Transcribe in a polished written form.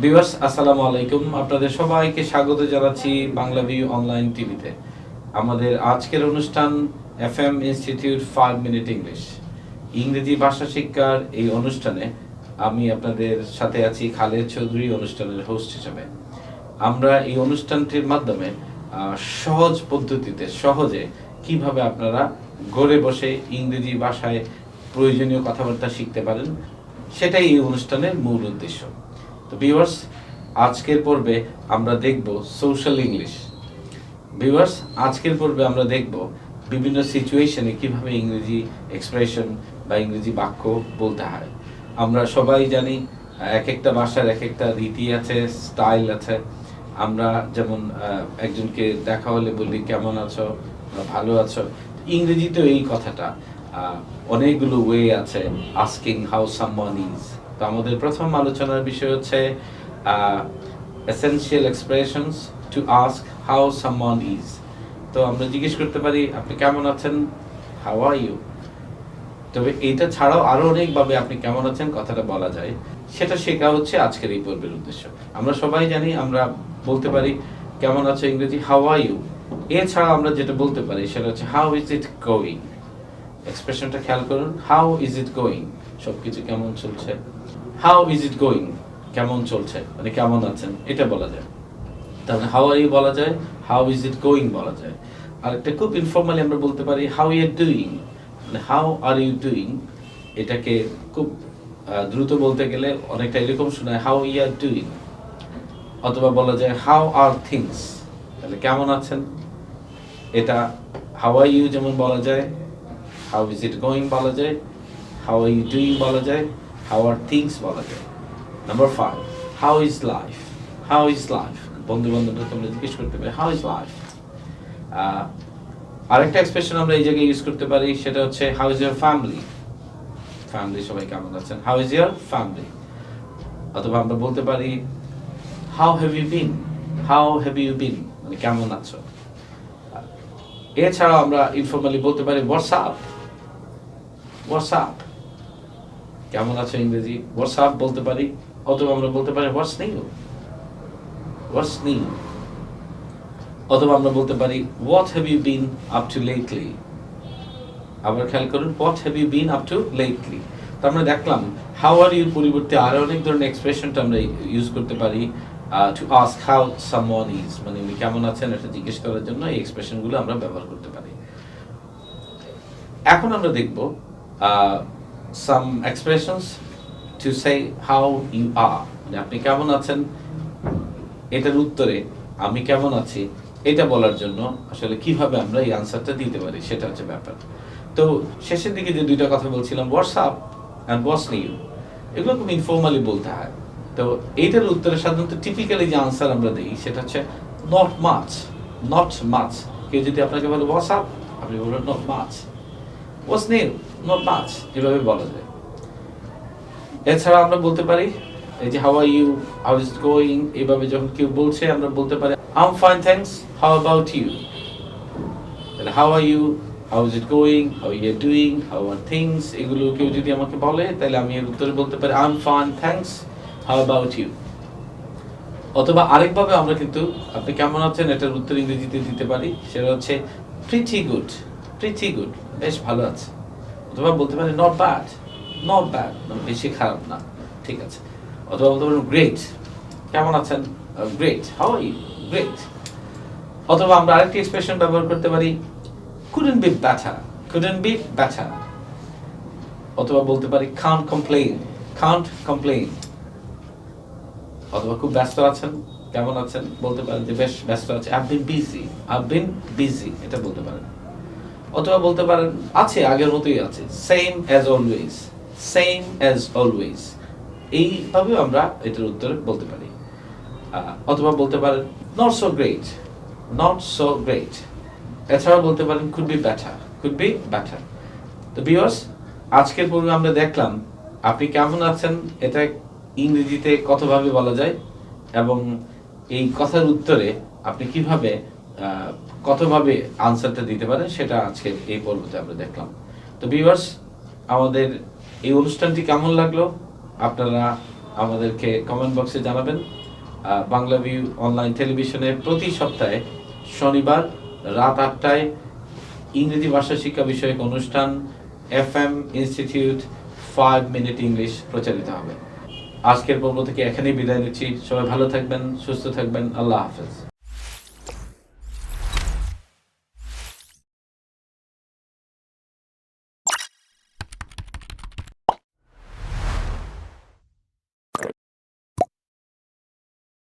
Viewers আসসালামু আলাইকুম, আপনাদের সবাইকে স্বাগত জানাচ্ছি বাংলা ভিউ অনলাইন টিভিতে। আমাদের আজকের অনুষ্ঠান এফএম ইনস্টিটিউট 5 মিনিট ইংলিশ ইংরেজি ভাষা শিক্ষার এই অনুষ্ঠানে আমি আপনাদের সাথে আছি খালেদ চৌধুরী, অনুষ্ঠানের হোস্ট হিসেবে। আমরা এই অনুষ্ঠানটির মাধ্যমে সহজ পদ্ধতিতে সহজে কিভাবে আপনারা ঘরে বসে ইংরেজি ভাষায় প্রয়োজনীয় কথাবার্তা শিখতে পারেন, সেটাই এই অনুষ্ঠানের মূল উদ্দেশ্য। তো ভিউয়ার্স, আজকের পর্বে আমরা দেখব সোশ্যাল ইংলিশ। ভিউয়ার্স, আজকের পর্বে আমরা দেখব বিভিন্ন সিচুয়েশনে কিভাবে ইংরেজি এক্সপ্রেশন বা ইংরেজি বাক্য বলতে হয়। আমরা সবাই জানি এক একটা ভাষার এক একটা রীতি আছে, স্টাইল আছে। আমরা যেমন একজনকে দেখা হলে বলি কেমন আছো বা ভালো আছো। ইংরেজিতেও এই কথাটা অনেকগুলো ওয়ে আছে, আস্কিং হাউ সামওয়ান ইজ। তো আমাদের প্রথম আলোচনার বিষয় হচ্ছে essential expressions to ask how someone is. তো আমরা জিজ্ঞেস করতে পারি আপনি কেমন আছেন, হাউ আর ইউ। তবে এটা ছাড়াও আরো অনেকভাবে আপনি কেমন আছেন কথাটা বলা যায়, সেটা শেখা হচ্ছে আজকের এই পর্বের উদ্দেশ্য। আমরা সবাই জানি আমরা বলতে পারি কেমন আছো ইংরেজি হাউ আর ইউ। এছাড়া আমরা যেটা বলতে পারি সেটা হচ্ছে হাউ ইজ ইট গোয়িং। এক্সপ্রেশনটা খেয়াল করুন, হাউ ইজ ইট গোয়িং, সবকিছু কেমন চলছে। হাউ ইজ ইট গোয়িং, কেমন চলছে মানে কেমন আছেন এটা বলা যায়। তাহলে হাউ আর ইউ বলা যায়, হাউ ইজ ইট গোয়িং বলা যায়। আর একটা খুব ইনফর্মালি আমরা বলতে পারি হাউ ইউ আর ডুইং, মানে হাউ আর ইউ ডুইং। এটাকে খুব দ্রুত বলতে গেলে অনেকটা এরকম শোনায়, হাউ ইউ আর ডুইং। অথবা বলা যায় হাউ আর থিংস, তাহলে কেমন আছেন। এটা হাউ আর ইউ যেমন বলা যায়, হাউ ইজ ইট গোয়িং বলা যায়, হাউ আর ইউ ডুইং বলা যায়, হাউ আর থিংস বলা যায়। Number 5, how is life. How is life, বন্ধু বান্ধবরা তোমরা জিজ্ঞেস করতে পারি হাউ ইজ লাইফ। আরেকটা এক্সপ্রেশন আমরা এই জায়গায় ইউজ করতে পারি, সেটা হচ্ছে how is your family. Family সবাই কেমন আছেন, হাউ ইজ ইউর ফ্যামিলি। অথবা আমরা বলতে পারি how have you been. How have you been মানে কেমন আছো। এছাড়াও আমরা ইনফর্মালি বলতে পারি হোয়াটস আপ। হোয়াটস আপ, কেমন আছো ইংরেজি হোয়াটস আপ বলতে পারি। অথবা আমরা বলতে পারি হোয়াটস নিউ। What's new. অথবা আমরা বলতে পারি what have you been up to lately. আবার খেয়াল করুন, what have you been up to lately. তো আমরা দেখলাম হাউ আর ইউর পরিবর্তে আরো অনেক ধরনের এক্সপ্রেশনটা আমরা ইউজ করতে পারি to ask how someone is, মানে উনি কেমন আছেন এটা জিজ্ঞেস করার জন্য এই এক্সপ্রেশনগুলো আমরা ব্যবহার করতে পারি। এখন আমরা দেখব some expressions to say how you are, মানে আপনি কেমন আছেন এটার উত্তরে আমি কেমন আছি এটা বলার জন্য আসলে কিভাবে আমরা এই আনসারটা দিতে পারি সেটা হচ্ছে ব্যাপার। তো শেষের দিকে যে দুইটা কথা বলছিলাম, what's up and what's new, এগুলো খুব ইনফর্মালি বলতে হয়। তো এইটার উত্তরে সাধারণত টিপিক্যালি যে আনসার আমরা দিই সেটা হচ্ছে নট মাচ। Not much. কেউ যদি আপনাকে বলে হোয়াটস আপ, আপনি বলবেন not much. What's new, not much, এভাবে বলা যায়। এছাড়া আমরা বলতে পারি এই যে how are you, how is it going, এইভাবে যখন কেউ বলছে আমরা বলতে পারি I am fine thanks, how about you. তাহলে how are you, how is it going, how you are doing, how are things, এগুলো কেউ যদি আমাকে বলে তাহলে আমি এর উত্তরে বলতে পারি I am fine thanks, how about you. অথবা আরেকভাবে আমরা কিন্তু আপনি কেমন আছেন এটার উত্তর ইংরেজিতে দিতে পারি, সেটা হচ্ছে প্রিটি গুড। প্রিটি গুড, বেশ ভালো আছে। অথবা বলতে পারি নট ব্যাড। নট ব্যাড মানে বেশি খারাপ না, ঠিক আছে। অথবা বলতে পারেন গ্রেট, কেমন আছেন, great, how are you, great. অথবা আমরা আরেকটি এক্সপ্রেশন ব্যবহার করতে পারি couldn't be better, couldn't be better। অথবা বলতে পারি can't complain, can't complain। অথবা খুব ব্যস্ত আছেন, কেমন আছেন বলতে পারেন যে বেশ ব্যস্ত আছে, I've been busy, I've been busy, এটা বলতে পারেন। অথবা বলতে পারেন আছে, আগের মতোই আছে, same as always, same as always। এইভাবে আমরা এটার উত্তর বলতে পারি। অথবা বলতে পারেন not so great, not so great। এছাড়াও বলতে পারেন could be better, could be better। তো ভিউয়ার্স, আজকের পর্বে আমরা দেখলাম আপনি কেমন আছেন এটা ইংরেজিতে কতভাবে বলা যায় এবং এই কথার উত্তরে আপনি কিভাবে কতভাবে আনসারটা দিতে পারেন সেটা আজকের এই পর্বতে আমরা দেখলাম। তো ভিউয়ার্স, আমাদের এই অনুষ্ঠানটি কেমন লাগলো আপনারা আমাদেরকে কমেন্ট বক্সে জানাবেন। বাংলা ভিউ অনলাইন টেলিভিশনে প্রতি সপ্তাহে শনিবার রাত 8টায় ইংরেজি ভাষা শিক্ষা বিষয়ক অনুষ্ঠান FM ইনস্টিটিউট 5 মিনিট ইংলিশ প্রচারিত হবে। আজকের পর্ব থেকে এখানেই বিদায় নিচ্ছি। সবাই ভালো থাকবেন, সুস্থ থাকবেন। আল্লাহ হাফেজ।